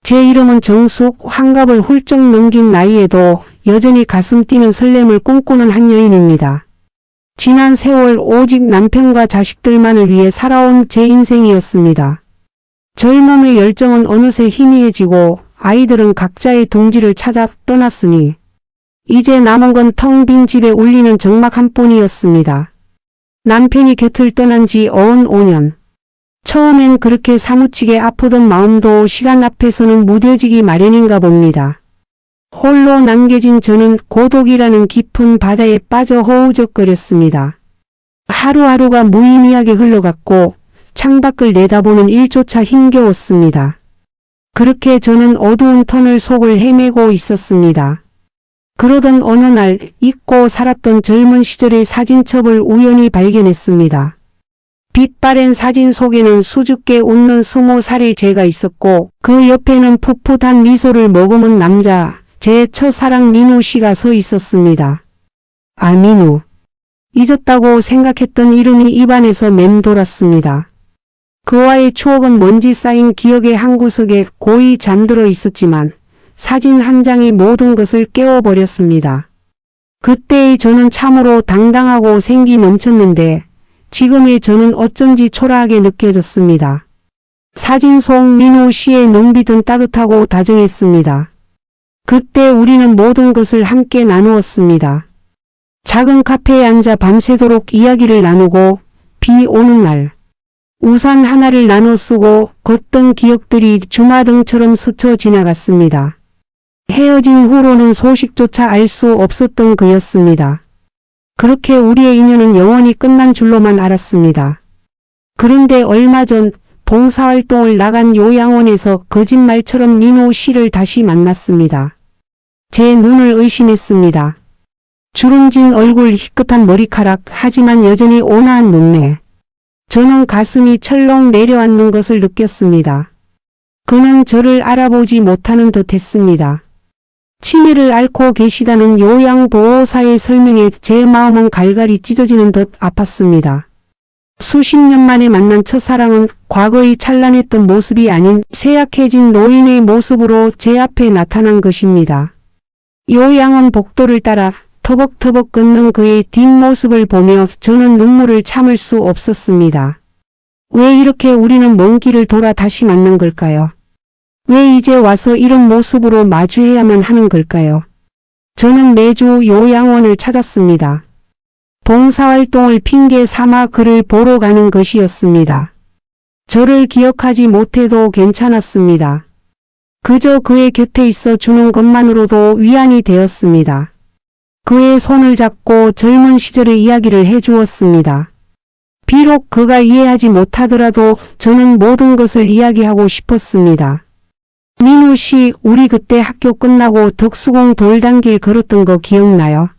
제 이름은 정숙, 환갑을 훌쩍 넘긴 나이에도 여전히 가슴 뛰는 설렘을 꿈꾸는 한 여인입니다. 지난 세월 오직 남편과 자식들만을 위해 살아온 제 인생이었습니다. 젊음의 열정은 어느새 희미해지고 아이들은 각자의 둥지를 찾아 떠났으니 이제 남은 건 텅 빈 집에 울리는 정막 한뿐이었습니다. 남편이 곁을 떠난 지 어언 5년. 처음엔 그렇게 사무치게 아프던 마음도 시간 앞에서는 무뎌지기 마련인가 봅니다. 홀로 남겨진 저는 고독이라는 깊은 바다에 빠져 허우적거렸습니다. 하루하루가 무의미하게 흘러갔고 창밖을 내다보는 일조차 힘겨웠습니다. 그렇게 저는 어두운 터널 속을 헤매고 있었습니다. 그러던 어느 날 잊고 살았던 젊은 시절의 사진첩을 우연히 발견했습니다. 빛바랜 사진 속에는 수줍게 웃는 20살의 제가 있었고 그 옆에는 풋풋한 미소를 머금은 남자, 제 첫사랑 민우 씨가 서 있었습니다. 아, 민우. 잊었다고 생각했던 이름이 입안에서 맴돌았습니다. 그와의 추억은 먼지 쌓인 기억의 한 구석에 고이 잠들어 있었지만 사진 한 장이 모든 것을 깨워버렸습니다. 그때의 저는 참으로 당당하고 생기 넘쳤는데 지금의 저는 어쩐지 초라하게 느껴졌습니다. 사진 속 민우 씨의 눈빛은 따뜻하고 다정했습니다. 그때 우리는 모든 것을 함께 나누었습니다. 작은 카페에 앉아 밤새도록 이야기를 나누고 비 오는 날 우산 하나를 나눠 쓰고 걷던 기억들이 주마등처럼 스쳐 지나갔습니다. 헤어진 후로는 소식조차 알 수 없었던 그였습니다. 그렇게 우리의 인연은 영원히 끝난 줄로만 알았습니다. 그런데 얼마 전 봉사활동을 나간 요양원에서 거짓말처럼 민우 씨를 다시 만났습니다. 제 눈을 의심했습니다. 주름진 얼굴, 희끗한 머리카락, 하지만 여전히 온화한 눈매. 저는 가슴이 철렁 내려앉는 것을 느꼈습니다. 그는 저를 알아보지 못하는 듯 했습니다. 치매를 앓고 계시다는 요양보호사의 설명에 제 마음은 갈갈이 찢어지는 듯 아팠습니다. 수십 년 만에 만난 첫사랑은 과거의 찬란했던 모습이 아닌 쇠약해진 노인의 모습으로 제 앞에 나타난 것입니다. 요양원 복도를 따라 터벅터벅 걷는 그의 뒷모습을 보며 저는 눈물을 참을 수 없었습니다. 왜 이렇게 우리는 먼 길을 돌아 다시 만난 걸까요? 왜 이제 와서 이런 모습으로 마주해야만 하는 걸까요? 저는 매주 요양원을 찾았습니다. 봉사활동을 핑계 삼아 그를 보러 가는 것이었습니다. 저를 기억하지 못해도 괜찮았습니다. 그저 그의 곁에 있어 주는 것만으로도 위안이 되었습니다. 그의 손을 잡고 젊은 시절의 이야기를 해주었습니다. 비록 그가 이해하지 못하더라도 저는 모든 것을 이야기하고 싶었습니다. 민우 씨, 우리 그때 학교 끝나고 덕수궁 돌담길 걸었던 거 기억나요?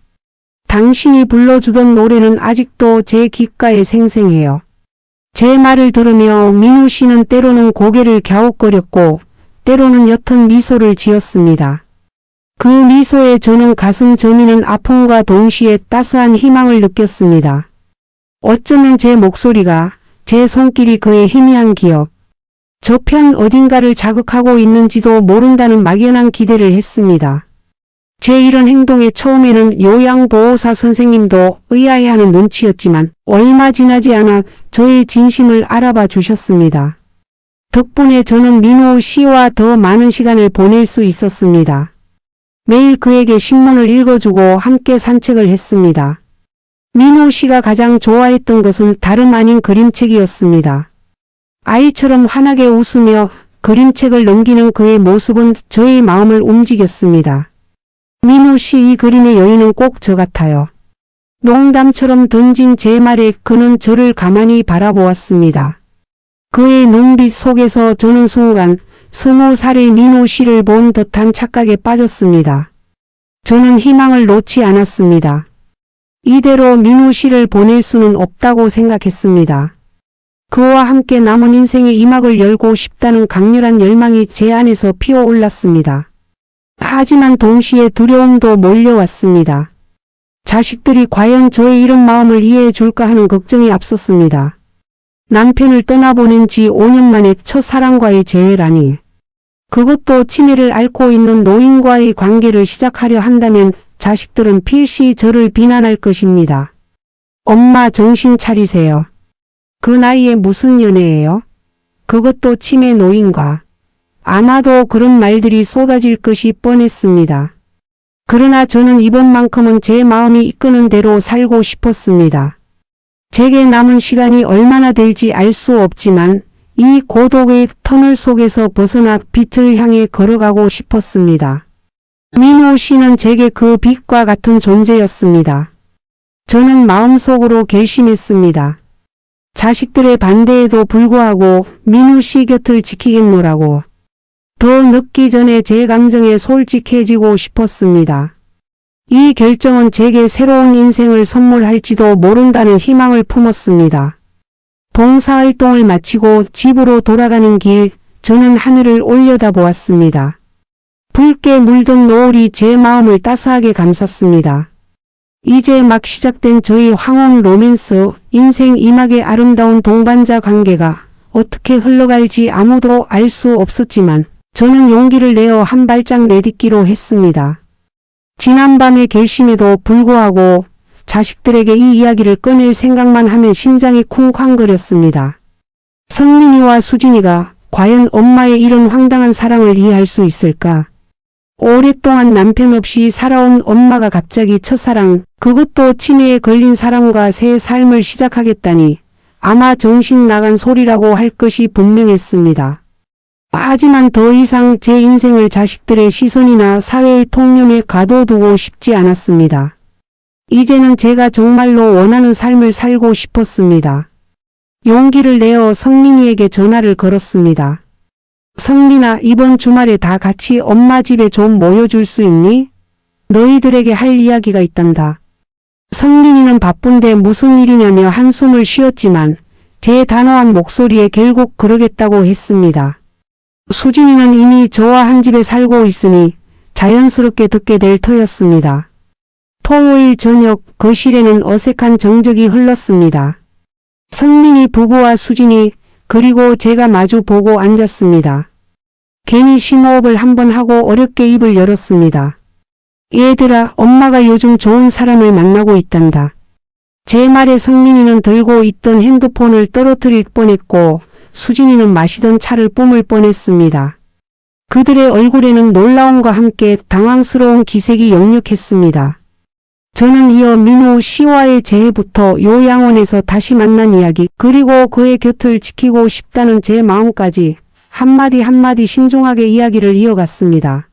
당신이 불러주던 노래는 아직도 제 귓가에 생생해요. 제 말을 들으며 민우 씨는 때로는 고개를 갸웃거렸고 때로는 옅은 미소를 지었습니다. 그 미소에 저는 가슴 저미는 아픔과 동시에 따스한 희망을 느꼈습니다. 어쩌면 제 목소리가, 제 손길이 그의 희미한 기억, 저편 어딘가를 자극하고 있는지도 모른다는 막연한 기대를 했습니다. 제 이런 행동에 처음에는 요양보호사 선생님도 의아해하는 눈치였지만 얼마 지나지 않아 저의 진심을 알아봐 주셨습니다. 덕분에 저는 민우 씨와 더 많은 시간을 보낼 수 있었습니다. 매일 그에게 신문을 읽어주고 함께 산책을 했습니다. 민우 씨가 가장 좋아했던 것은 다름 아닌 그림책이었습니다. 아이처럼 환하게 웃으며 그림책을 넘기는 그의 모습은 저의 마음을 움직였습니다. 민우 씨, 이 그림의 여인은 꼭 저 같아요. 농담처럼 던진 제 말에 그는 저를 가만히 바라보았습니다. 그의 눈빛 속에서 저는 순간 20살의 민우 씨를 본 듯한 착각에 빠졌습니다. 저는 희망을 놓지 않았습니다. 이대로 민우 씨를 보낼 수는 없다고 생각했습니다. 그와 함께 남은 인생의 이막을 열고 싶다는 강렬한 열망이 제 안에서 피어올랐습니다. 하지만 동시에 두려움도 몰려왔습니다. 자식들이 과연 저의 이런 마음을 이해해 줄까 하는 걱정이 앞섰습니다. 남편을 떠나보낸 지 5년 만에 첫사랑과의 재회라니. 그것도 치매를 앓고 있는 노인과의 관계를 시작하려 한다면 자식들은 필시 저를 비난할 것입니다. 엄마 정신 차리세요. 그 나이에 무슨 연애예요? 그것도 치매 노인과. 아마도 그런 말들이 쏟아질 것이 뻔했습니다. 그러나 저는 이번만큼은 제 마음이 이끄는 대로 살고 싶었습니다. 제게 남은 시간이 얼마나 될지 알 수 없지만 이 고독의 터널 속에서 벗어나 빛을 향해 걸어가고 싶었습니다. 민호 씨는 제게 그 빛과 같은 존재였습니다. 저는 마음속으로 결심했습니다. 자식들의 반대에도 불구하고 민호 씨 곁을 지키겠노라고. 더 늦기 전에 제 감정에 솔직해지고 싶었습니다. 이 결정은 제게 새로운 인생을 선물할지도 모른다는 희망을 품었습니다. 봉사활동을 마치고 집으로 돌아가는 길, 저는 하늘을 올려다보았습니다. 붉게 물든 노을이 제 마음을 따스하게 감쌌습니다. 이제 막 시작된 저희 황혼 로맨스, 인생 이막의 아름다운 동반자 관계가 어떻게 흘러갈지 아무도 알 수 없었지만 저는 용기를 내어 한 발짝 내딛기로 했습니다. 지난밤의 결심에도 불구하고 자식들에게 이 이야기를 꺼낼 생각만 하면 심장이 쿵쾅거렸습니다. 성민이와 수진이가 과연 엄마의 이런 황당한 사랑을 이해할 수 있을까? 오랫동안 남편 없이 살아온 엄마가 갑자기 첫사랑, 그것도 치매에 걸린 사람과 새 삶을 시작하겠다니 아마 정신 나간 소리라고 할 것이 분명했습니다. 하지만 더 이상 제 인생을 자식들의 시선이나 사회의 통념에 가둬두고 싶지 않았습니다. 이제는 제가 정말로 원하는 삶을 살고 싶었습니다. 용기를 내어 성민이에게 전화를 걸었습니다. 성민아, 이번 주말에 다 같이 엄마 집에 좀 모여줄 수 있니? 너희들에게 할 이야기가 있단다. 성민이는 바쁜데 무슨 일이냐며 한숨을 쉬었지만 제 단호한 목소리에 결국 그러겠다고 했습니다. 수진이는 이미 저와 한 집에 살고 있으니 자연스럽게 듣게 될 터였습니다. 토요일 저녁 거실에는 어색한 정적이 흘렀습니다. 성민이 부부와 수진이 그리고 제가 마주 보고 앉았습니다. 괜히 심호흡을 한번 하고 어렵게 입을 열었습니다. 얘들아, 엄마가 요즘 좋은 사람을 만나고 있단다. 제 말에 성민이는 들고 있던 핸드폰을 떨어뜨릴 뻔했고 수진이는 마시던 차를 뿜을 뻔했습니다. 그들의 얼굴에는 놀라움과 함께 당황스러운 기색이 역력했습니다. 저는 이어 민호 씨와의 재회부터 요양원에서 다시 만난 이야기, 그리고 그의 곁을 지키고 싶다는 제 마음까지 한마디 한마디 신중하게 이야기를 이어갔습니다.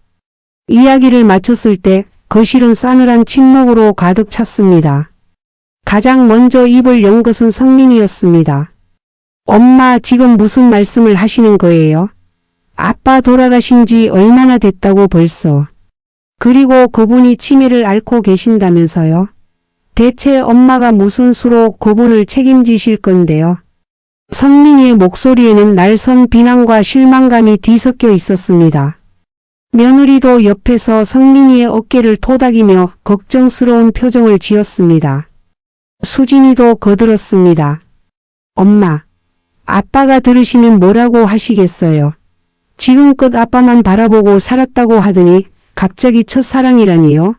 이야기를 마쳤을 때 거실은 싸늘한 침묵으로 가득 찼습니다. 가장 먼저 입을 연 것은 성민이였습니다. 엄마, 지금 무슨 말씀을 하시는 거예요? 아빠 돌아가신 지 얼마나 됐다고 벌써. 그리고 그분이 치매를 앓고 계신다면서요? 대체 엄마가 무슨 수로 그분을 책임지실 건데요? 성민이의 목소리에는 날선 비난과 실망감이 뒤섞여 있었습니다. 며느리도 옆에서 성민이의 어깨를 토닥이며 걱정스러운 표정을 지었습니다. 수진이도 거들었습니다. 엄마, 아빠가 들으시면 뭐라고 하시겠어요? 지금껏 아빠만 바라보고 살았다고 하더니 갑자기 첫사랑이라니요?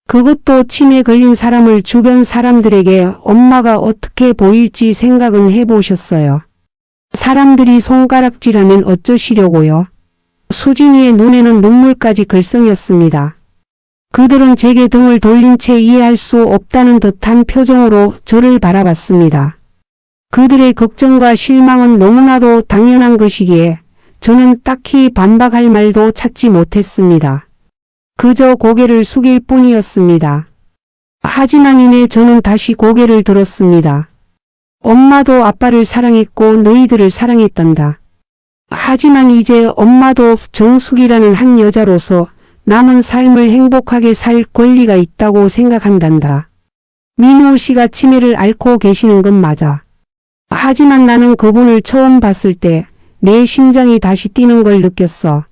그것도 치매 걸린 사람을 주변 사람들에게 엄마가 어떻게 보일지 생각은 해보셨어요? 사람들이 손가락질하면 어쩌시려고요? 수진이의 눈에는 눈물까지 글썽였습니다. 그들은 제게 등을 돌린 채 이해할 수 없다는 듯한 표정으로 저를 바라봤습니다. 그들의 걱정과 실망은 너무나도 당연한 것이기에 저는 딱히 반박할 말도 찾지 못했습니다. 그저 고개를 숙일 뿐이었습니다. 하지만 이내 저는 다시 고개를 들었습니다. 엄마도 아빠를 사랑했고 너희들을 사랑했단다. 하지만 이제 엄마도 정숙이라는 한 여자로서 남은 삶을 행복하게 살 권리가 있다고 생각한단다. 민호 씨가 치매를 앓고 계시는 건 맞아. 하지만 나는 그분을 처음 봤을 때 내 심장이 다시 뛰는 걸 느꼈어.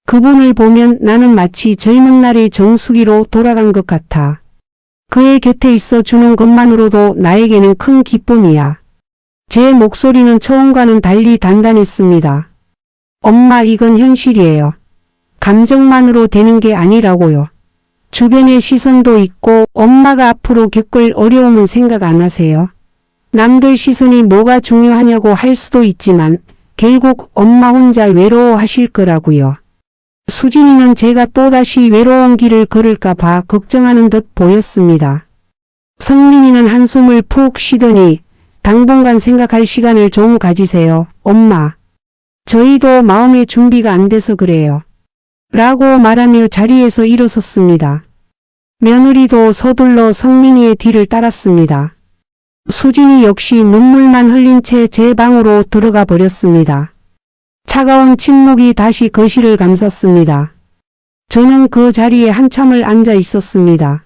그분을 보면 나는 마치 젊은 날의 정숙이로 돌아간 것 같아. 그의 곁에 있어 주는 것만으로도 나에게는 큰 기쁨이야. 제 목소리는 처음과는 달리 단단했습니다. 엄마, 이건 현실이에요. 감정만으로 되는 게 아니라고요. 주변의 시선도 있고 엄마가 앞으로 겪을 어려움은 생각 안 하세요? 남들 시선이 뭐가 중요하냐고 할 수도 있지만 결국 엄마 혼자 외로워하실 거라고요. 수진이는 제가 또다시 외로운 길을 걸을까 봐 걱정하는 듯 보였습니다. 성민이는 한숨을 푹 쉬더니 당분간 생각할 시간을 좀 가지세요, 엄마. 저희도 마음의 준비가 안 돼서 그래요. 라고 말하며 자리에서 일어섰습니다. 며느리도 서둘러 성민이의 뒤를 따랐습니다. 수진이 역시 눈물만 흘린 채 제 방으로 들어가 버렸습니다. 차가운 침묵이 다시 거실을 감쌌습니다. 저는 그 자리에 한참을 앉아 있었습니다.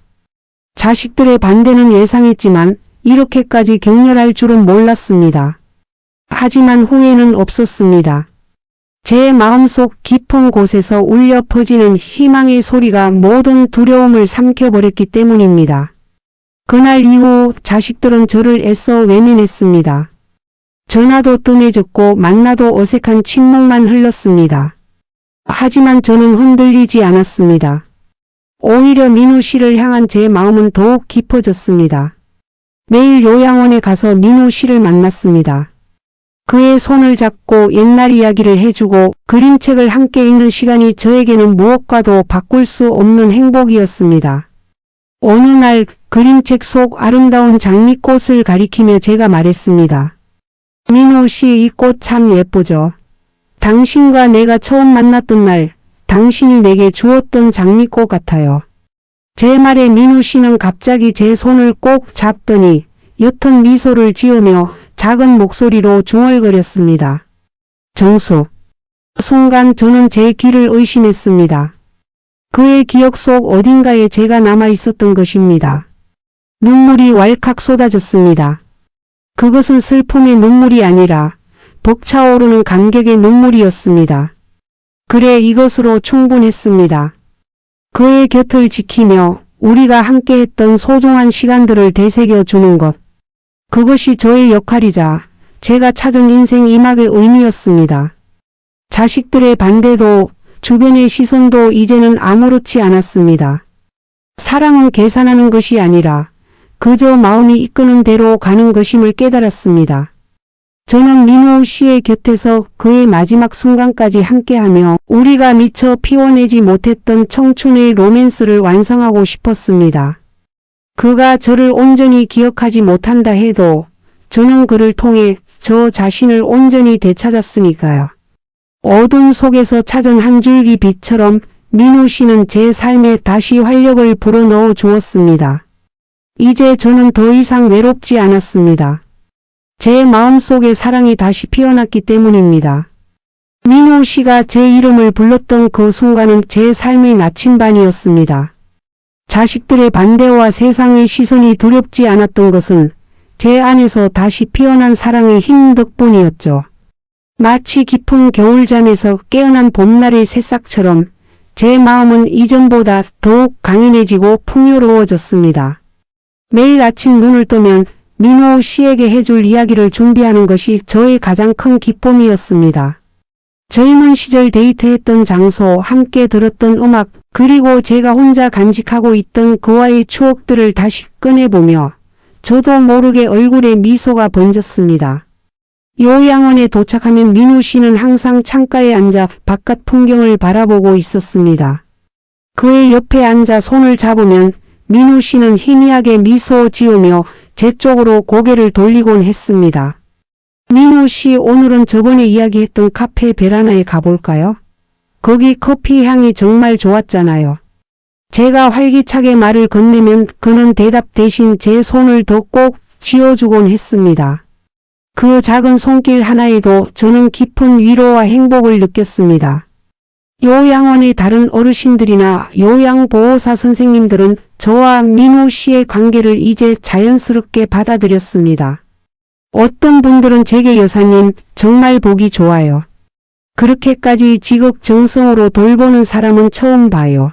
자식들의 반대는 예상했지만 이렇게까지 격렬할 줄은 몰랐습니다. 하지만 후회는 없었습니다. 제 마음속 깊은 곳에서 울려 퍼지는 희망의 소리가 모든 두려움을 삼켜버렸기 때문입니다. 그날 이후 자식들은 저를 애써 외면했습니다. 전화도 뜸해졌고 만나도 어색한 침묵만 흘렀습니다. 하지만 저는 흔들리지 않았습니다. 오히려 민우 씨를 향한 제 마음은 더욱 깊어졌습니다. 매일 요양원에 가서 민우 씨를 만났습니다. 그의 손을 잡고 옛날 이야기를 해주고 그림책을 함께 읽는 시간이 저에게는 무엇과도 바꿀 수 없는 행복이었습니다. 어느 날 그림책 속 아름다운 장미꽃을 가리키며 제가 말했습니다. 민우 씨, 이 꽃 참 예쁘죠? 당신과 내가 처음 만났던 날 당신이 내게 주었던 장미꽃 같아요. 제 말에 민우 씨는 갑자기 제 손을 꼭 잡더니 옅은 미소를 지으며 작은 목소리로 중얼거렸습니다. 정수. 순간 저는 제 귀를 의심했습니다. 그의 기억 속 어딘가에 제가 남아 있었던 것입니다. 눈물이 왈칵 쏟아졌습니다. 그것은 슬픔의 눈물이 아니라 벅차오르는 감격의 눈물이었습니다. 그래, 이것으로 충분했습니다. 그의 곁을 지키며 우리가 함께했던 소중한 시간들을 되새겨 주는 것. 그것이 저의 역할이자 제가 찾은 인생 이막의 의미였습니다. 자식들의 반대도 주변의 시선도 이제는 아무렇지 않았습니다. 사랑은 계산하는 것이 아니라 그저 마음이 이끄는 대로 가는 것임을 깨달았습니다. 저는 민우 씨의 곁에서 그의 마지막 순간까지 함께하며 우리가 미처 피워내지 못했던 청춘의 로맨스를 완성하고 싶었습니다. 그가 저를 온전히 기억하지 못한다 해도 저는 그를 통해 저 자신을 온전히 되찾았으니까요. 어둠 속에서 찾은 한 줄기 빛처럼 민우 씨는 제 삶에 다시 활력을 불어넣어 주었습니다. 이제 저는 더 이상 외롭지 않았습니다. 제 마음속에 사랑이 다시 피어났기 때문입니다. 민우 씨가 제 이름을 불렀던 그 순간은 제 삶의 나침반이었습니다. 자식들의 반대와 세상의 시선이 두렵지 않았던 것은 제 안에서 다시 피어난 사랑의 힘 덕분이었죠. 마치 깊은 겨울잠에서 깨어난 봄날의 새싹처럼 제 마음은 이전보다 더욱 강인해지고 풍요로워졌습니다. 매일 아침 눈을 뜨면 민우 씨에게 해줄 이야기를 준비하는 것이 저의 가장 큰 기쁨이었습니다. 젊은 시절 데이트했던 장소, 함께 들었던 음악, 그리고 제가 혼자 간직하고 있던 그와의 추억들을 다시 꺼내보며 저도 모르게 얼굴에 미소가 번졌습니다. 요양원에 도착하면 민우 씨는 항상 창가에 앉아 바깥 풍경을 바라보고 있었습니다. 그의 옆에 앉아 손을 잡으면 민우 씨는 희미하게 미소 지으며 제 쪽으로 고개를 돌리곤 했습니다. 민우 씨, 오늘은 저번에 이야기했던 카페 베라나에 가볼까요? 거기 커피 향이 정말 좋았잖아요. 제가 활기차게 말을 건네면 그는 대답 대신 제 손을 더 꼭 쥐어주곤 했습니다. 그 작은 손길 하나에도 저는 깊은 위로와 행복을 느꼈습니다. 요양원의 다른 어르신들이나 요양보호사 선생님들은 저와 민우 씨의 관계를 이제 자연스럽게 받아들였습니다. 어떤 분들은 제게 여사님, 정말 보기 좋아요. 그렇게까지 지극정성으로 돌보는 사람은 처음 봐요.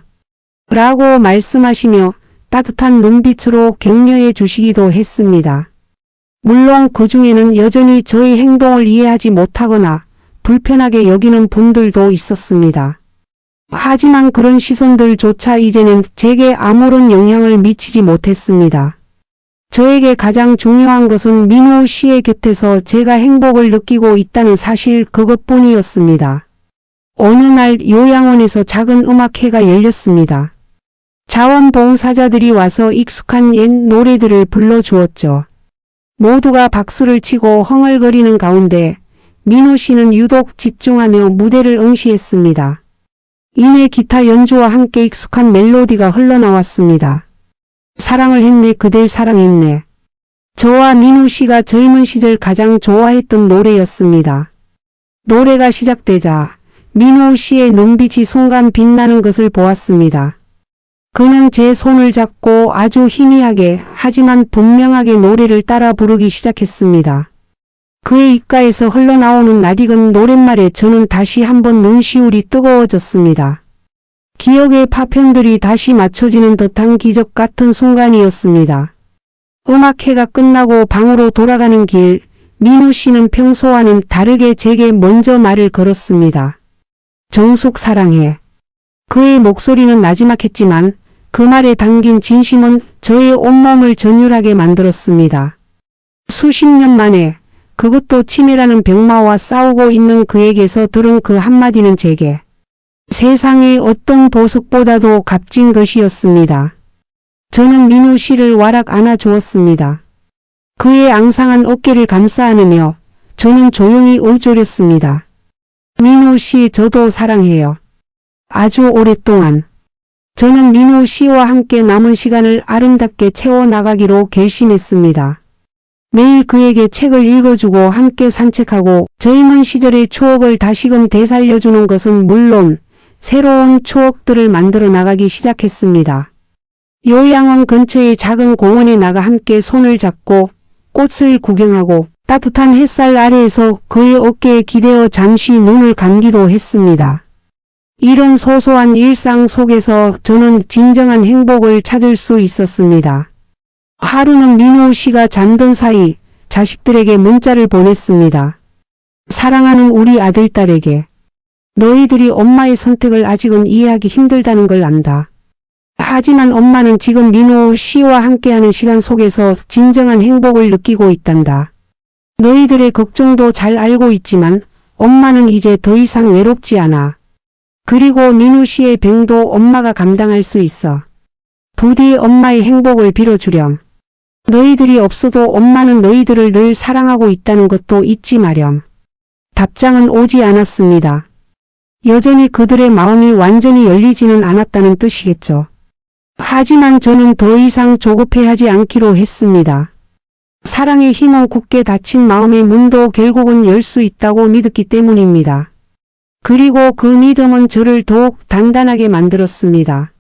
라고 말씀하시며 따뜻한 눈빛으로 격려해 주시기도 했습니다. 물론 그 중에는 여전히 저의 행동을 이해하지 못하거나 불편하게 여기는 분들도 있었습니다. 하지만 그런 시선들조차 이제는 제게 아무런 영향을 미치지 못했습니다. 저에게 가장 중요한 것은 민호 씨의 곁에서 제가 행복을 느끼고 있다는 사실 그것뿐이었습니다. 어느 날 요양원에서 작은 음악회가 열렸습니다. 자원봉사자들이 와서 익숙한 옛 노래들을 불러주었죠. 모두가 박수를 치고 흥얼거리는 가운데 민호 씨는 유독 집중하며 무대를 응시했습니다. 이내 기타 연주와 함께 익숙한 멜로디가 흘러나왔습니다. 사랑을 했네 그댈 사랑했네. 저와 민호 씨가 젊은 시절 가장 좋아했던 노래였습니다. 노래가 시작되자 민호 씨의 눈빛이 순간 빛나는 것을 보았습니다. 그는 제 손을 잡고 아주 희미하게 하지만 분명하게 노래를 따라 부르기 시작했습니다. 그의 입가에서 흘러나오는 낯익은 노랫말에 저는 다시 한번 눈시울이 뜨거워졌습니다. 기억의 파편들이 다시 맞춰지는 듯한 기적 같은 순간이었습니다. 음악회가 끝나고 방으로 돌아가는 길, 민호 씨는 평소와는 다르게 제게 먼저 말을 걸었습니다. 정숙 사랑해. 그의 목소리는 나지막했지만 그 말에 담긴 진심은 저의 온몸을 전율하게 만들었습니다. 수십 년 만에 그것도 치매라는 병마와 싸우고 있는 그에게서 들은 그 한마디는 제게 세상의 어떤 보석보다도 값진 것이었습니다. 저는 민호 씨를 와락 안아주었습니다. 그의 앙상한 어깨를 감싸 안으며 저는 조용히 읊조렸습니다. 민호 씨 저도 사랑해요. 아주 오랫동안. 저는 민호 씨와 함께 남은 시간을 아름답게 채워나가기로 결심했습니다. 매일 그에게 책을 읽어주고 함께 산책하고 젊은 시절의 추억을 다시금 되살려주는 것은 물론 새로운 추억들을 만들어 나가기 시작했습니다. 요양원 근처의 작은 공원에 나가 함께 손을 잡고 꽃을 구경하고 따뜻한 햇살 아래에서 그의 어깨에 기대어 잠시 눈을 감기도 했습니다. 이런 소소한 일상 속에서 저는 진정한 행복을 찾을 수 있었습니다. 하루는 민호 씨가 잠든 사이 자식들에게 문자를 보냈습니다. 사랑하는 우리 아들, 딸에게. 너희들이 엄마의 선택을 아직은 이해하기 힘들다는 걸 안다. 하지만 엄마는 지금 민호 씨와 함께하는 시간 속에서 진정한 행복을 느끼고 있단다. 너희들의 걱정도 잘 알고 있지만 엄마는 이제 더 이상 외롭지 않아. 그리고 민호 씨의 병도 엄마가 감당할 수 있어. 부디 엄마의 행복을 빌어주렴. 너희들이 없어도 엄마는 너희들을 늘 사랑하고 있다는 것도 잊지 마렴. 답장은 오지 않았습니다. 여전히 그들의 마음이 완전히 열리지는 않았다는 뜻이겠죠. 하지만 저는 더 이상 조급해하지 않기로 했습니다. 사랑의 힘은 굳게 닫힌 마음의 문도 결국은 열 수 있다고 믿었기 때문입니다. 그리고 그 믿음은 저를 더욱 단단하게 만들었습니다.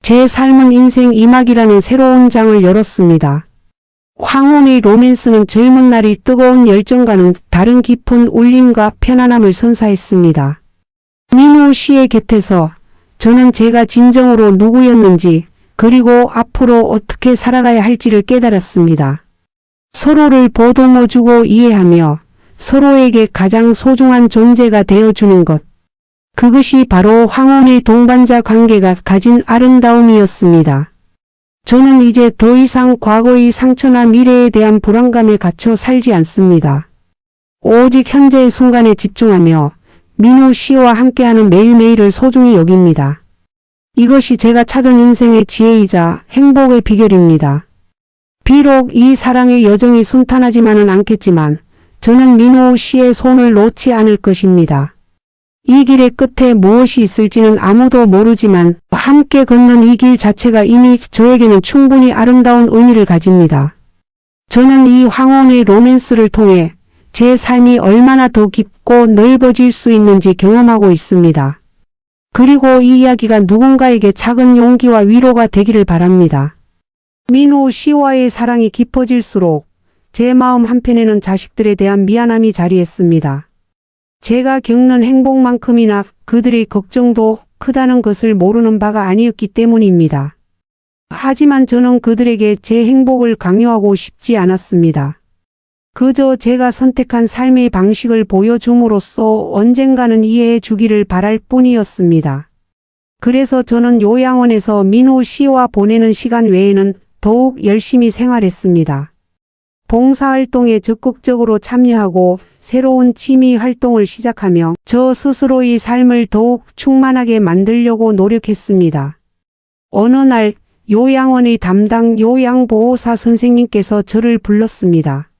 제 삶은 인생 2막이라는 새로운 장을 열었습니다. 황혼의 로맨스는 젊은 날이 뜨거운 열정과는 다른 깊은 울림과 편안함을 선사했습니다. 민호 씨의 곁에서 저는 제가 진정으로 누구였는지 그리고 앞으로 어떻게 살아가야 할지를 깨달았습니다. 서로를 보듬어주고 이해하며 서로에게 가장 소중한 존재가 되어주는 것. 그것이 바로 황혼의 동반자 관계가 가진 아름다움이었습니다. 저는 이제 더 이상 과거의 상처나 미래에 대한 불안감에 갇혀 살지 않습니다. 오직 현재의 순간에 집중하며 민호 씨와 함께하는 매일매일을 소중히 여깁니다. 이것이 제가 찾은 인생의 지혜이자 행복의 비결입니다. 비록 이 사랑의 여정이 순탄하지만은 않겠지만 저는 민호 씨의 손을 놓지 않을 것입니다. 이 길의 끝에 무엇이 있을지는 아무도 모르지만 함께 걷는 이 길 자체가 이미 저에게는 충분히 아름다운 의미를 가집니다. 저는 이 황혼의 로맨스를 통해 제 삶이 얼마나 더 깊고 넓어질 수 있는지 경험하고 있습니다. 그리고 이 이야기가 누군가에게 작은 용기와 위로가 되기를 바랍니다. 민호 씨와의 사랑이 깊어질수록 제 마음 한편에는 자식들에 대한 미안함이 자리했습니다. 제가 겪는 행복만큼이나 그들의 걱정도 크다는 것을 모르는 바가 아니었기 때문입니다. 하지만 저는 그들에게 제 행복을 강요하고 싶지 않았습니다. 그저 제가 선택한 삶의 방식을 보여줌으로써 언젠가는 이해해 주기를 바랄 뿐이었습니다. 그래서 저는 요양원에서 민호 씨와 보내는 시간 외에는 더욱 열심히 생활했습니다. 봉사활동에 적극적으로 참여하고 새로운 취미 활동을 시작하며 저 스스로의 삶을 더욱 충만하게 만들려고 노력했습니다. 어느 날 요양원의 담당 요양보호사 선생님께서 저를 불렀습니다.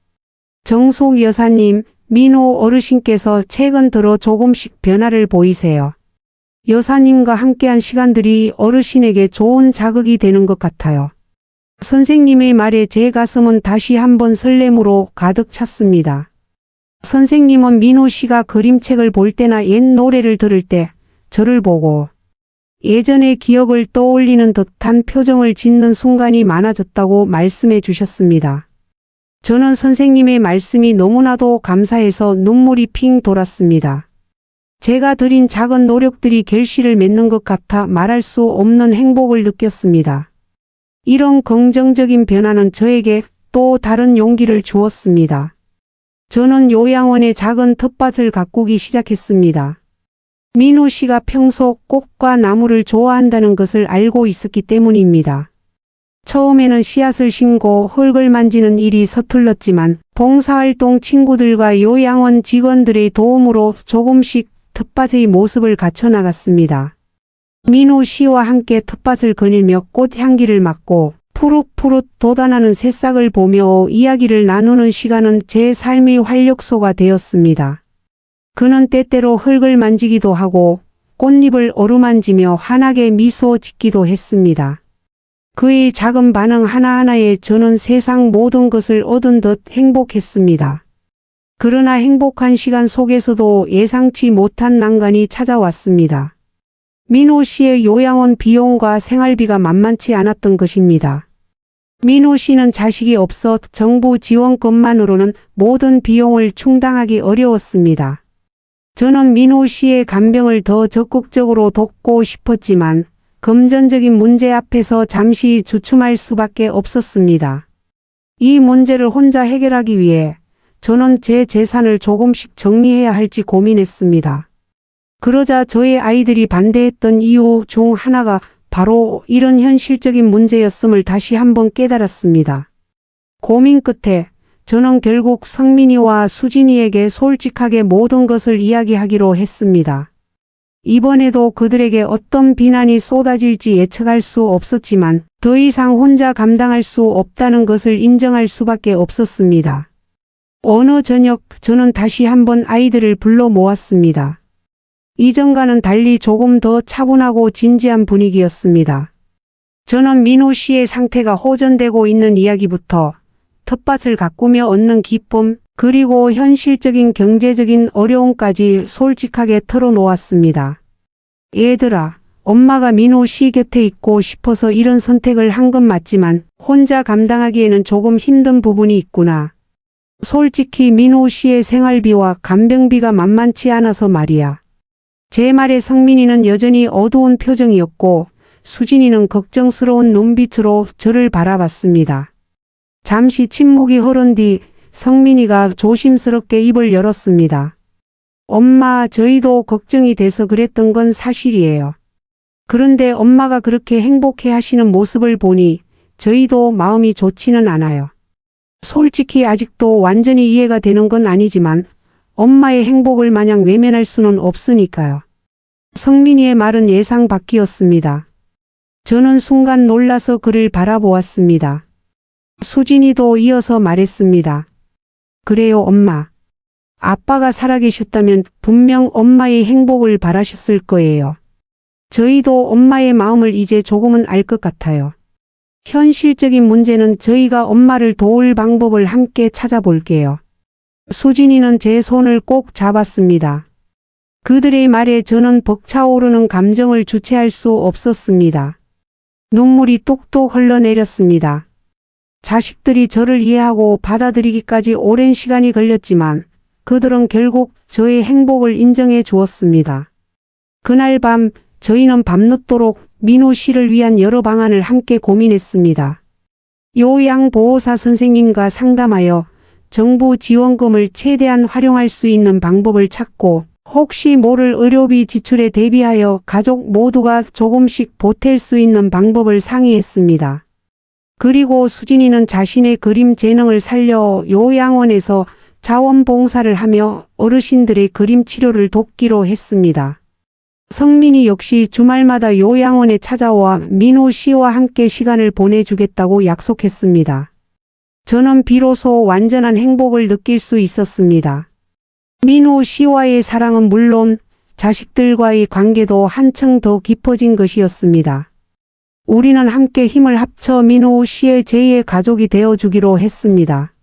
정숙 여사님, 민호 어르신께서 최근 들어 조금씩 변화를 보이세요. 여사님과 함께한 시간들이 어르신에게 좋은 자극이 되는 것 같아요. 선생님의 말에 제 가슴은 다시 한번 설렘으로 가득 찼습니다. 선생님은 민호 씨가 그림책을 볼 때나 옛 노래를 들을 때 저를 보고 예전의 기억을 떠올리는 듯한 표정을 짓는 순간이 많아졌다고 말씀해 주셨습니다. 저는 선생님의 말씀이 너무나도 감사해서 눈물이 핑 돌았습니다. 제가 드린 작은 노력들이 결실을 맺는 것 같아 말할 수 없는 행복을 느꼈습니다. 이런 긍정적인 변화는 저에게 또 다른 용기를 주었습니다. 저는 요양원에 작은 텃밭을 가꾸기 시작했습니다. 민호 씨가 평소 꽃과 나무를 좋아한다는 것을 알고 있었기 때문입니다. 처음에는 씨앗을 심고 흙을 만지는 일이 서툴렀지만 봉사활동 친구들과 요양원 직원들의 도움으로 조금씩 텃밭의 모습을 갖춰나갔습니다. 민호 씨와 함께 텃밭을 거닐며 꽃향기를 맡고 푸릇푸릇 돋아나는 새싹을 보며 이야기를 나누는 시간은 제 삶의 활력소가 되었습니다. 그는 때때로 흙을 만지기도 하고 꽃잎을 어루만지며 환하게 미소 짓기도 했습니다. 그의 작은 반응 하나하나에 저는 세상 모든 것을 얻은 듯 행복했습니다. 그러나 행복한 시간 속에서도 예상치 못한 난관이 찾아왔습니다. 민호 씨의 요양원 비용과 생활비가 만만치 않았던 것입니다. 민호 씨는 자식이 없어 정부 지원금만으로는 모든 비용을 충당하기 어려웠습니다. 저는 민호 씨의 간병을 더 적극적으로 돕고 싶었지만 금전적인 문제 앞에서 잠시 주춤할 수밖에 없었습니다. 이 문제를 혼자 해결하기 위해 저는 제 재산을 조금씩 정리해야 할지 고민했습니다. 그러자 저의 아이들이 반대했던 이유 중 하나가 바로 이런 현실적인 문제였음을 다시 한번 깨달았습니다. 고민 끝에 저는 결국 성민이와 수진이에게 솔직하게 모든 것을 이야기하기로 했습니다. 이번에도 그들에게 어떤 비난이 쏟아질지 예측할 수 없었지만 더 이상 혼자 감당할 수 없다는 것을 인정할 수밖에 없었습니다. 어느 저녁 저는 다시 한번 아이들을 불러 모았습니다. 이전과는 달리 조금 더 차분하고 진지한 분위기였습니다. 저는 민호 씨의 상태가 호전되고 있는 이야기부터 텃밭을 가꾸며 얻는 기쁨, 그리고 현실적인 경제적인 어려움까지 솔직하게 털어놓았습니다. 얘들아, 엄마가 민호 씨 곁에 있고 싶어서 이런 선택을 한 건 맞지만 혼자 감당하기에는 조금 힘든 부분이 있구나. 솔직히 민호 씨의 생활비와 간병비가 만만치 않아서 말이야. 제 말에 성민이는 여전히 어두운 표정이었고 수진이는 걱정스러운 눈빛으로 저를 바라봤습니다. 잠시 침묵이 흐른 뒤 성민이가 조심스럽게 입을 열었습니다. 엄마, 저희도 걱정이 돼서 그랬던 건 사실이에요. 그런데 엄마가 그렇게 행복해 하시는 모습을 보니 저희도 마음이 좋지는 않아요. 솔직히 아직도 완전히 이해가 되는 건 아니지만 엄마의 행복을 마냥 외면할 수는 없으니까요. 성민이의 말은 예상 밖이었습니다. 저는 순간 놀라서 그를 바라보았습니다. 수진이도 이어서 말했습니다. 그래요, 엄마. 아빠가 살아계셨다면 분명 엄마의 행복을 바라셨을 거예요. 저희도 엄마의 마음을 이제 조금은 알 것 같아요. 현실적인 문제는 저희가 엄마를 도울 방법을 함께 찾아볼게요. 수진이는 제 손을 꼭 잡았습니다. 그들의 말에 저는 벅차오르는 감정을 주체할 수 없었습니다. 눈물이 뚝뚝 흘러내렸습니다. 자식들이 저를 이해하고 받아들이기까지 오랜 시간이 걸렸지만 그들은 결국 저의 행복을 인정해 주었습니다. 그날 밤 저희는 밤늦도록 민호 씨를 위한 여러 방안을 함께 고민했습니다. 요양보호사 선생님과 상담하여 정부 지원금을 최대한 활용할 수 있는 방법을 찾고 혹시 모를 의료비 지출에 대비하여 가족 모두가 조금씩 보탤 수 있는 방법을 상의했습니다. 그리고 수진이는 자신의 그림 재능을 살려 요양원에서 자원봉사를 하며 어르신들의 그림 치료를 돕기로 했습니다. 성민이 역시 주말마다 요양원에 찾아와 민호 씨와 함께 시간을 보내주겠다고 약속했습니다. 저는 비로소 완전한 행복을 느낄 수 있었습니다. 민호 씨와의 사랑은 물론 자식들과의 관계도 한층 더 깊어진 것이었습니다. 우리는 함께 힘을 합쳐 민호 씨의 제2의 가족이 되어주기로 했습니다.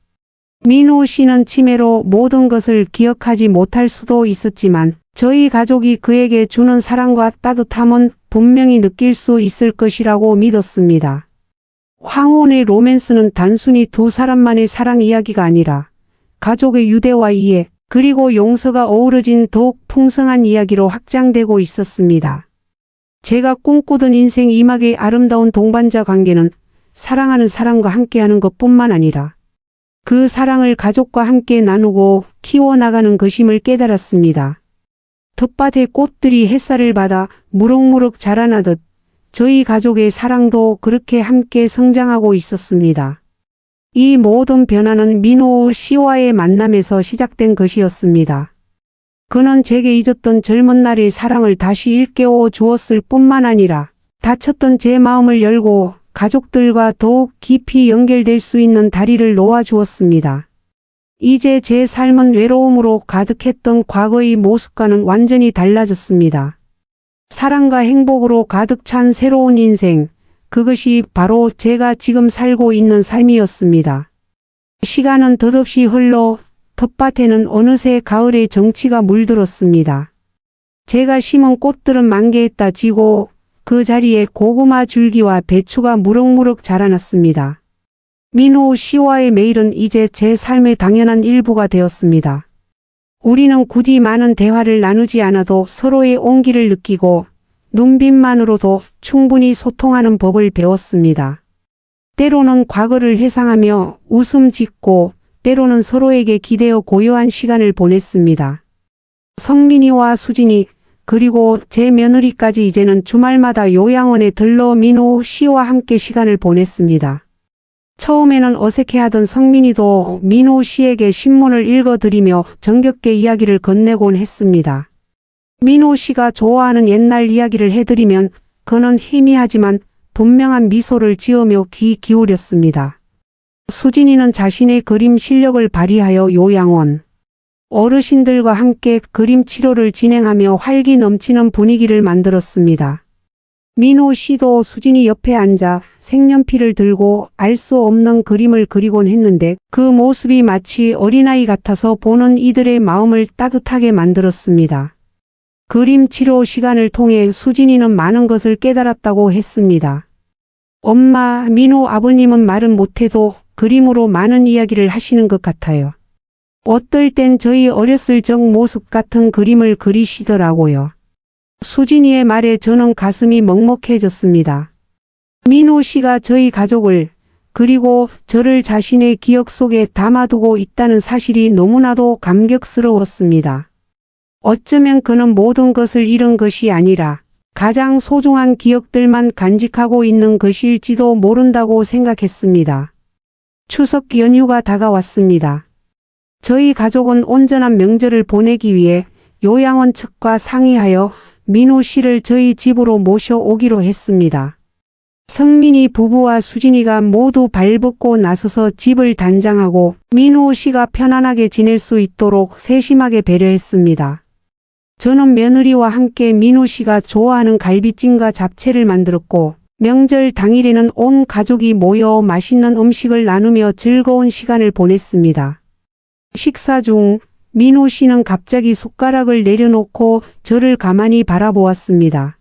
민호 씨는 치매로 모든 것을 기억하지 못할 수도 있었지만 저희 가족이 그에게 주는 사랑과 따뜻함은 분명히 느낄 수 있을 것이라고 믿었습니다. 황혼의 로맨스는 단순히 두 사람만의 사랑 이야기가 아니라 가족의 유대와 이해 그리고 용서가 어우러진 더욱 풍성한 이야기로 확장되고 있었습니다. 제가 꿈꾸던 인생 2막의 아름다운 동반자 관계는 사랑하는 사람과 함께하는 것뿐만 아니라 그 사랑을 가족과 함께 나누고 키워나가는 것임을 깨달았습니다. 텃밭의 꽃들이 햇살을 받아 무럭무럭 자라나듯 저희 가족의 사랑도 그렇게 함께 성장하고 있었습니다. 이 모든 변화는 민호 씨와의 만남에서 시작된 것이었습니다. 그는 제게 잊었던 젊은 날의 사랑을 다시 일깨워 주었을 뿐만 아니라 닫혔던 제 마음을 열고 가족들과 더욱 깊이 연결될 수 있는 다리를 놓아주었습니다. 이제 제 삶은 외로움으로 가득했던 과거의 모습과는 완전히 달라졌습니다. 사랑과 행복으로 가득 찬 새로운 인생, 그것이 바로 제가 지금 살고 있는 삶이었습니다. 시간은 덧없이 흘러 텃밭에는 어느새 가을의 정취가 물들었습니다. 제가 심은 꽃들은 만개했다 지고 그 자리에 고구마 줄기와 배추가 무럭무럭 자라났습니다. 민호 씨와의 매일은 이제 제 삶의 당연한 일부가 되었습니다. 우리는 굳이 많은 대화를 나누지 않아도 서로의 온기를 느끼고 눈빛만으로도 충분히 소통하는 법을 배웠습니다. 때로는 과거를 회상하며 웃음 짓고 때로는 서로에게 기대어 고요한 시간을 보냈습니다. 성민이와 수진이 그리고 제 며느리까지 이제는 주말마다 요양원에 들러 민호 씨와 함께 시간을 보냈습니다. 처음에는 어색해하던 성민이도 민호 씨에게 신문을 읽어드리며 정겹게 이야기를 건네곤 했습니다. 민호 씨가 좋아하는 옛날 이야기를 해드리면 그는 희미하지만 분명한 미소를 지으며 귀 기울였습니다. 수진이는 자신의 그림 실력을 발휘하여 요양원 어르신들과 함께 그림 치료를 진행하며 활기 넘치는 분위기를 만들었습니다. 민호 씨도 수진이 옆에 앉아 색연필을 들고 알 수 없는 그림을 그리곤 했는데 그 모습이 마치 어린아이 같아서 보는 이들의 마음을 따뜻하게 만들었습니다. 그림 치료 시간을 통해 수진이는 많은 것을 깨달았다고 했습니다. 엄마, 민호 아버님은 말은 못해도 그림으로 많은 이야기를 하시는 것 같아요. 어떨 땐 저희 어렸을 적 모습 같은 그림을 그리시더라고요. 수진이의 말에 저는 가슴이 먹먹해졌습니다. 민호 씨가 저희 가족을 그리고 저를 자신의 기억 속에 담아두고 있다는 사실이 너무나도 감격스러웠습니다. 어쩌면 그는 모든 것을 잃은 것이 아니라 가장 소중한 기억들만 간직하고 있는 것일지도 모른다고 생각했습니다. 추석 연휴가 다가왔습니다. 저희 가족은 온전한 명절을 보내기 위해 요양원 측과 상의하여 민호 씨를 저희 집으로 모셔오기로 했습니다. 성민이 부부와 수진이가 모두 발벗고 나서서 집을 단장하고 민호 씨가 편안하게 지낼 수 있도록 세심하게 배려했습니다. 저는 며느리와 함께 민호 씨가 좋아하는 갈비찜과 잡채를 만들었고 명절 당일에는 온 가족이 모여 맛있는 음식을 나누며 즐거운 시간을 보냈습니다. 식사 중 민호 씨는 갑자기 숟가락을 내려놓고 저를 가만히 바라보았습니다.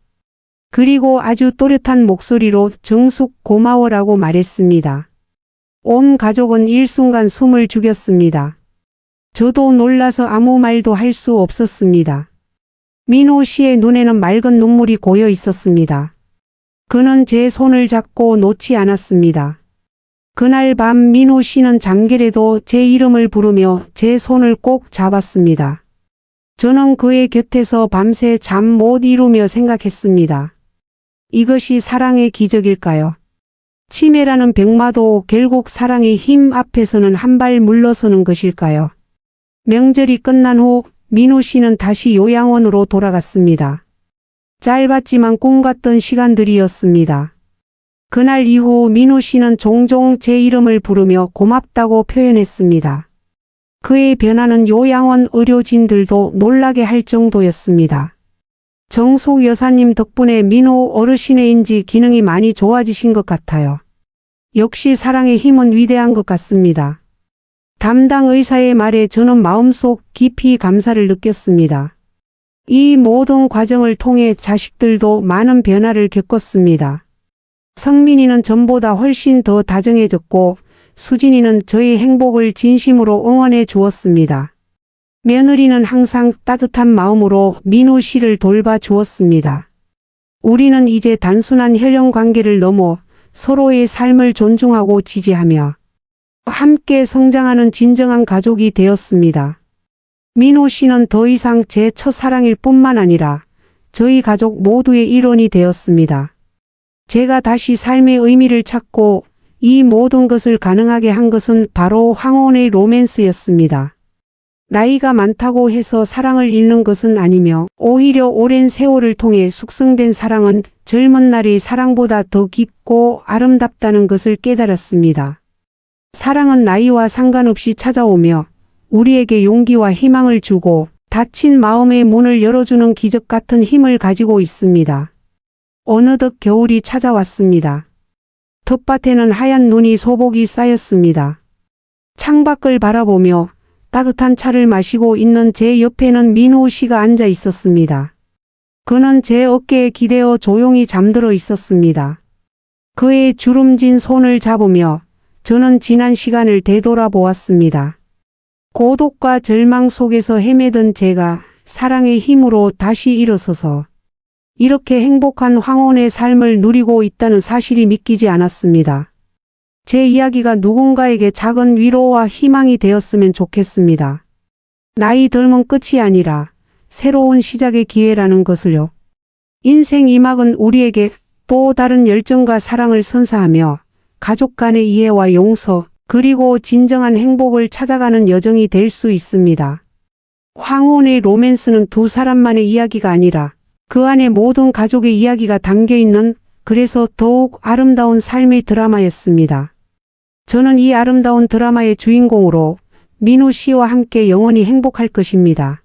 그리고 아주 또렷한 목소리로 정숙 고마워라고 말했습니다. 온 가족은 일순간 숨을 죽였습니다. 저도 놀라서 아무 말도 할 수 없었습니다. 민호 씨의 눈에는 맑은 눈물이 고여 있었습니다. 그는 제 손을 잡고 놓지 않았습니다. 그날 밤 민호 씨는 잠결에도 제 이름을 부르며 제 손을 꼭 잡았습니다. 저는 그의 곁에서 밤새 잠 못 이루며 생각했습니다. 이것이 사랑의 기적일까요? 치매라는 병마도 결국 사랑의 힘 앞에서는 한 발 물러서는 것일까요? 명절이 끝난 후 민호 씨는 다시 요양원으로 돌아갔습니다. 짧았지만 꿈 같던 시간들이었습니다. 그날 이후 민호 씨는 종종 제 이름을 부르며 고맙다고 표현했습니다. 그의 변화는 요양원 의료진들도 놀라게 할 정도였습니다. 정숙 여사님 덕분에 민호 어르신의 인지 기능이 많이 좋아지신 것 같아요. 역시 사랑의 힘은 위대한 것 같습니다. 담당 의사의 말에 저는 마음속 깊이 감사를 느꼈습니다. 이 모든 과정을 통해 자식들도 많은 변화를 겪었습니다. 성민이는 전보다 훨씬 더 다정해졌고 수진이는 저의 행복을 진심으로 응원해 주었습니다. 며느리는 항상 따뜻한 마음으로 민호 씨를 돌봐 주었습니다. 우리는 이제 단순한 혈연 관계를 넘어 서로의 삶을 존중하고 지지하며 함께 성장하는 진정한 가족이 되었습니다. 민호 씨는 더 이상 제 첫사랑일 뿐만 아니라 저희 가족 모두의 일원이 되었습니다. 제가 다시 삶의 의미를 찾고 이 모든 것을 가능하게 한 것은 바로 황혼의 로맨스였습니다. 나이가 많다고 해서 사랑을 잃는 것은 아니며 오히려 오랜 세월을 통해 숙성된 사랑은 젊은 날의 사랑보다 더 깊고 아름답다는 것을 깨달았습니다. 사랑은 나이와 상관없이 찾아오며 우리에게 용기와 희망을 주고 닫힌 마음의 문을 열어주는 기적 같은 힘을 가지고 있습니다. 어느덧 겨울이 찾아왔습니다. 텃밭에는 하얀 눈이 소복이 쌓였습니다. 창밖을 바라보며 따뜻한 차를 마시고 있는 제 옆에는 민호 씨가 앉아 있었습니다. 그는 제 어깨에 기대어 조용히 잠들어 있었습니다. 그의 주름진 손을 잡으며 저는 지난 시간을 되돌아보았습니다. 고독과 절망 속에서 헤매던 제가 사랑의 힘으로 다시 일어서서 이렇게 행복한 황혼의 삶을 누리고 있다는 사실이 믿기지 않았습니다. 제 이야기가 누군가에게 작은 위로와 희망이 되었으면 좋겠습니다. 나이 들면 끝이 아니라 새로운 시작의 기회라는 것을요. 인생 2막은 우리에게 또 다른 열정과 사랑을 선사하며 가족 간의 이해와 용서 그리고 진정한 행복을 찾아가는 여정이 될 수 있습니다. 황혼의 로맨스는 두 사람만의 이야기가 아니라 그 안에 모든 가족의 이야기가 담겨있는 그래서 더욱 아름다운 삶의 드라마였습니다. 저는 이 아름다운 드라마의 주인공으로 민호 씨와 함께 영원히 행복할 것입니다.